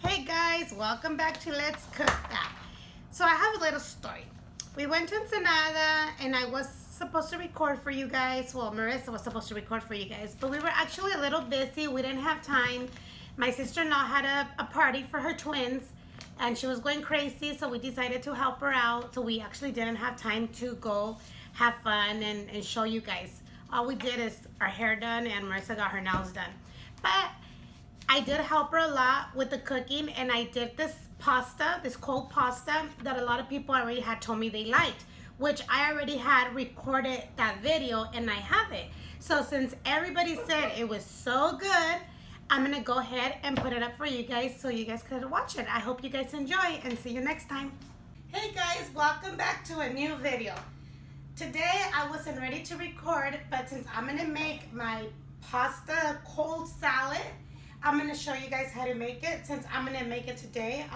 Hey guys, welcome back to Let's Cook That. So I have a little story. We went to Ensenada and I was supposed to record for you guys. Well, Marissa was supposed to record for you guys, but we were actually a little busy. We didn't have time. My sister-in-law had a party for her twins and she was going crazy, so we decided to help her out. So we actually didn't have time to go have fun and show you guys. All we did is our hair done and Marissa got her nails done. But I did help her a lot with the cooking, and I did this pasta, this cold pasta that a lot of people already had told me they liked, which I already had recorded that video and I have it. So since everybody said it was so good, I'm gonna go ahead and put it up for you guys so you guys could watch it. I hope you guys enjoy and see you next time. Hey guys, welcome back to a new video. Today I wasn't ready to record, but since I'm gonna make my pasta cold salad, I'm going to show you guys how to make it since I'm going to make it today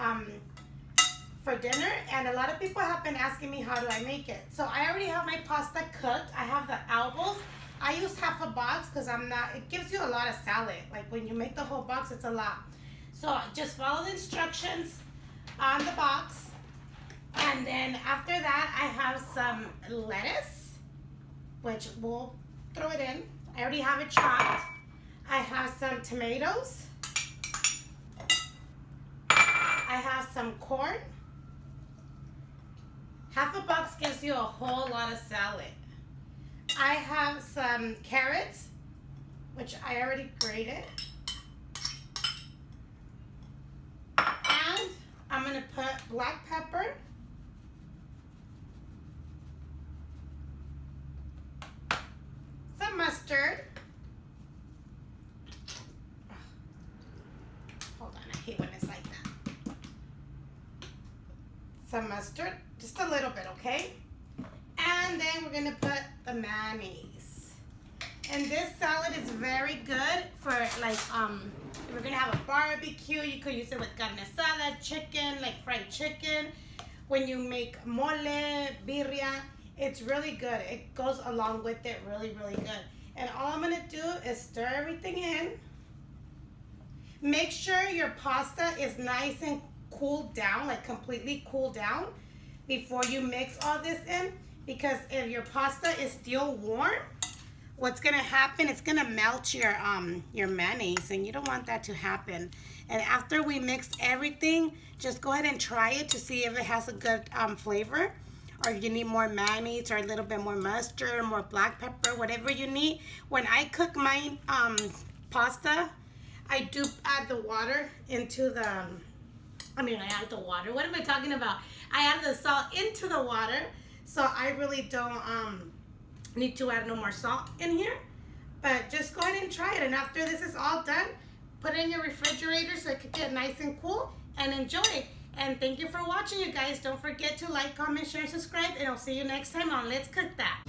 for dinner. And a lot of people have been asking me how do I make it. So I already have my pasta cooked. I have the elbows. I used half a box because it gives you a lot of salad. Like when you make the whole box, it's a lot. So just follow the instructions on the box. And then after that, I have some lettuce, which we'll throw it in. I already have it chopped. I have some tomatoes. I have some corn. Half a box gives you a whole lot of salad. I have some carrots, which I already grated. And I'm gonna put black pepper. Some mustard. I hate when it's like that. Some mustard, just a little bit, okay? And then we're gonna put the mayonnaise. And this salad is very good for like, if we're gonna have a barbecue, you could use it with carne asada, chicken, like fried chicken. When you make mole, birria, it's really good. It goes along with it really, really good. And all I'm gonna do is stir everything in. Make sure your pasta is nice and cooled down, like completely cooled down before you mix all this in, because if your pasta is still warm, what's gonna happen, it's gonna melt your mayonnaise, and you don't want that to happen. And after we mix everything, just go ahead and try it to see if it has a good flavor, or you need more mayonnaise or a little bit more mustard, more black pepper, whatever you need. When I cook my pasta, I do add the water into the, I add the water. What am I talking about? I add the salt into the water, so I really don't need to add no more salt in here. But just go ahead and try it. And after this is all done, put it in your refrigerator so it can get nice and cool, and enjoy. And thank you for watching, you guys. Don't forget to like, comment, share, subscribe, and I'll see you next time on Let's Cook That.